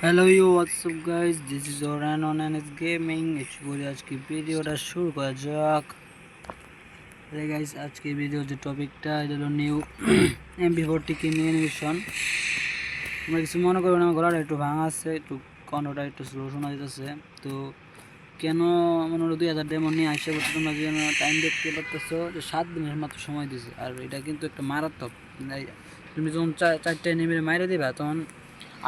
Hello you WhatsApp guys, this is Ouran on an gaming. आज की ভিডিওটা শুরু করা যাক। রে গাইস, আজকে ভিডিওর যে টপিকটা এটা হলো নিউ MP40 কিং অ্যানিমেশন। তোমরা কিছু মনে করো না, গলাটা একটু ভাঙা আছে, একটু কণ্ঠটা একটু স্লো শোনা যাচ্ছে। তো কেন মনে হলো 2000 ডেমো নিয়ে আসে বলতে তোমরা যে টাইম দেখতে পাচ্ছো যে 7 দিনের মাত্র সময় দিছে। আর এটা কিন্তু একটা মারাত্মক, তুমি যখন চারটে নেমে মাইরে দিবা তখন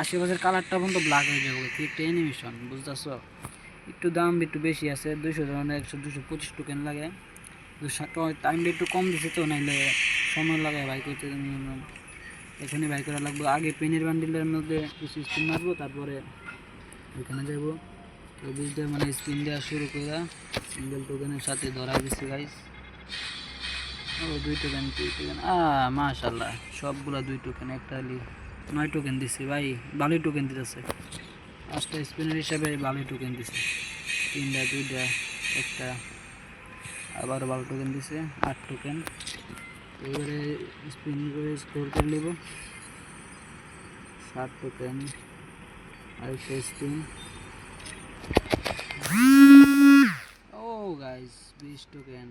আশেপাশের কালারটা পর্যন্ত ব্ল্যাক হয়ে যাবে। কি একটা অ্যানিমেশন, বুঝতেছো? একটু দাম একটু বেশি আছে, 200 ধরনের 225 টোকেন লাগে। টাইমটা একটু কম দিছে তো, নাইলে সময় লাগে বাইক করতে। এখানে বাইক করা লাগবে। আগে পেনের বান্ডিলের মধ্যে কিছু স্পিন মারবো, তারপরে ওইখানে যাবো। তো বুঝতে মানে স্পিন দেওয়া শুরু করে সিঙ্গেল টোকেনের সাথে ধরা দিচ্ছে গাইস। ও 2 টোকেন 2 টোকেন, মাশাআল্লাহ সবগুলা 2 টোকেন, একটা 9 টোকেন দিছে ভাই, ভালোই টোকেন দিতেছে। 5টা স্পিনার হিসাবে ভালোই টোকেন দিছে। 3টা 2টা একটা, আবার 12 টোকেন দিছে, 8 টোকেন। এবারে স্পিন করে স্কোর করে নেব। 7 টোকেন, আরেকটা spin. Oh guys 20 token.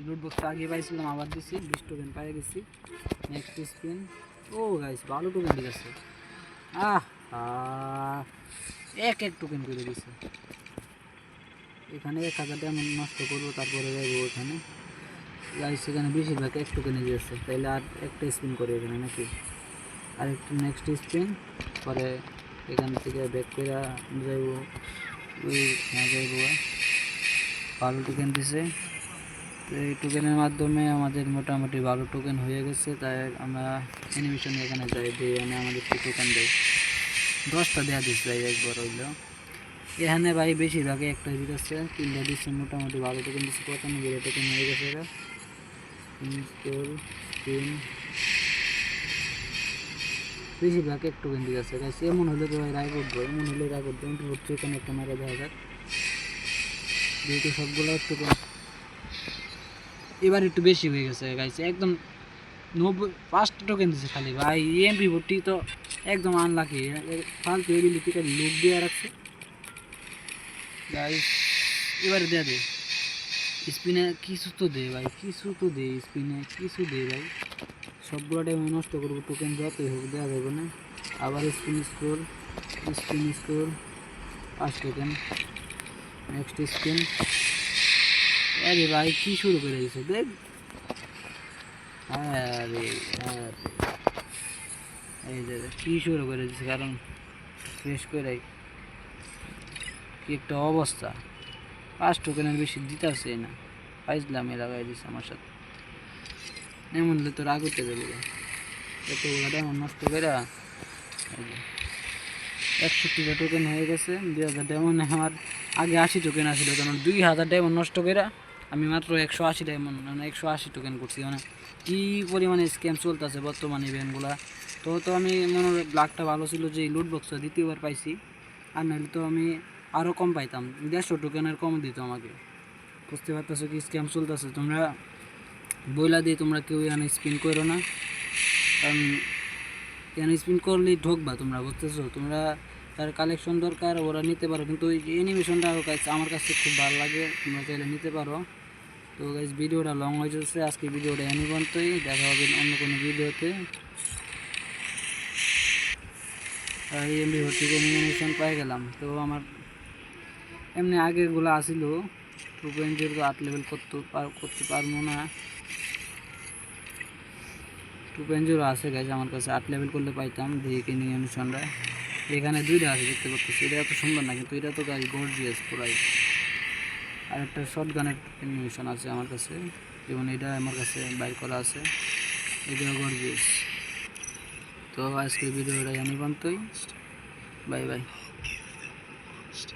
Loot box আগে পাইছিলাম, আবার দিছি 20 টোকেন পাই গেছি। Next spin. ও গাইস ভালো টোকেন দিয়েছে। এক টোকেন করে দিছে। এখানে 1000 ডায়মন্ড নষ্ট করবো, তারপরে যাবো ওখানে। গাইস এখানে বেশিরভাগ 1 টোকেনে দিয়েছে, তাইলে আর একটা স্পিন করে এখানে নাকি আরেকটা নেক্সট স্পিন পরে এখান থেকে ব্যাক করে যাইবো। যাইবো 12 টোকেন দিছে। তো এই টোকেনের মাধ্যমে আমাদের মোটামুটি 12 টোকেন হয়ে গেছে। তাই আমরা অ্যানিমেশনে এখানে যাই, দিয়ে এনে আমাদের টোকেন দেয় 10টা দেওয়া দিচ্ছে ভাই একবার হইলো। এখানে ভাই বেশিরভাগে একটা দিতেছে, 3টা দিচ্ছে, মোটামুটি 12 টোকেন দিচ্ছে। 95 টোকেন হয়ে গেছে। এরা বেশিরভাগ 1 টোকেন দিতেছে গাইস। এমন হলে তো ভাই রায় করবো, এমন হলে রায় করবো। হচ্ছে এখানে একটা মেরে দেওয়া যাক, যেহেতু সবগুলো টোকেন এবার একটু বেশি হয়ে গেছে গাইস। একদম 5টা টোকেন দিচ্ছে খালি ভাই। MP40 তো একদম আনলাকি, ফালতু এবিলিটি খালি লুক দিয়ে রাখছে গাইস। এবারে দেয়া দে স্পিনে, কিছু তো দে ভাই, কিছু তো দে স্পিনে, কিছু দে ভাই। সবগুলো টাইম নষ্ট করবো, টোকেন যতই হোক দেওয়া যাবে না। আবার spin score 5 token. Next spin. আরে ভাই কি শুরু করে দিয়েছে দেখ। আরে এই যে কি শুরু করে দিচ্ছে, কারণ ফ্রেশ করে কি একটা অবস্থা। 5 টোকেনের বেশি দিতেছে না, পাইছিলাম লাগাই দিচ্ছে আমার সাথে। এমন হলে তো রাগ উঠে যাবে। এতগুলো ডায়মন্ড নষ্ট করে 61টা টোকেন হয়ে গেছে। 2000 ডায়মন্ড আমার আগে 80 টোকেন আসছিল, কারণ 2000 ডায়মন্ড নষ্ট করে আমি মাত্র 180 ডায়মন্ড, মানে 180 টোকেন করছি। মানে কী পরিমাণে স্ক্যাম চলতেছে বর্তমানে ইভেন্টগুলা। তো আমি মনে হয় ব্লাকটা ভালো ছিল যে লুট বক্সটা দ্বিতীয়বার পাইছি, আর নাহলে তো আমি আরও কম পাইতাম। 150 টোকেনের কম দিত আমাকে। বুঝতে পারতেছো কি স্ক্যাম চলতেছে। তোমরা বইলা দিয়ে তোমরা কেউ এখানে স্পিন করো না, কারণ এখানে স্পিন করলেই ঢোকবা তোমরা, বুঝতেছো? তোমরা তার কালেকশন দরকার, ওরা নিতে পারো, কিন্তু ওই অ্যানিমেশনটা আমার কাছে খুব ভালো লাগে, তোমরা চাইলে নিতে পারো। তো গাইস ভিডিওটা লং হয়ে যাচ্ছে, আজকে ভিডিওটা এনি পর্যন্তই। দেখা হবে অন্য কোনো ভিডিওতে। এই MP40 অ্যানিমেশন পাই গেলাম। তো আমার এমনি আগেরগুলো আসিল 2.0 8 লেভেল করতে পারবো না। 2.0 আছে গাইজ আমার কাছে, 8 লেভেল করলে পাইতাম। দিয়ে কিনি অ্যানিমেশনটা এখানে 2টা আছে দেখতে পাচ্ছি। এটা এত সুন্দর না, কিন্তু এটা তো গাইজ গর্জিয়াস পুরাই। আর একটা শর্ট গানের অ্যানিমেশন আছে আমার কাছে, যেমন এটা আমার কাছে বাইর করা আছে, এটাও গর্জিয়াস। তো আজকে ভিডিওটা জানি পর্যন্তই। Bye bye.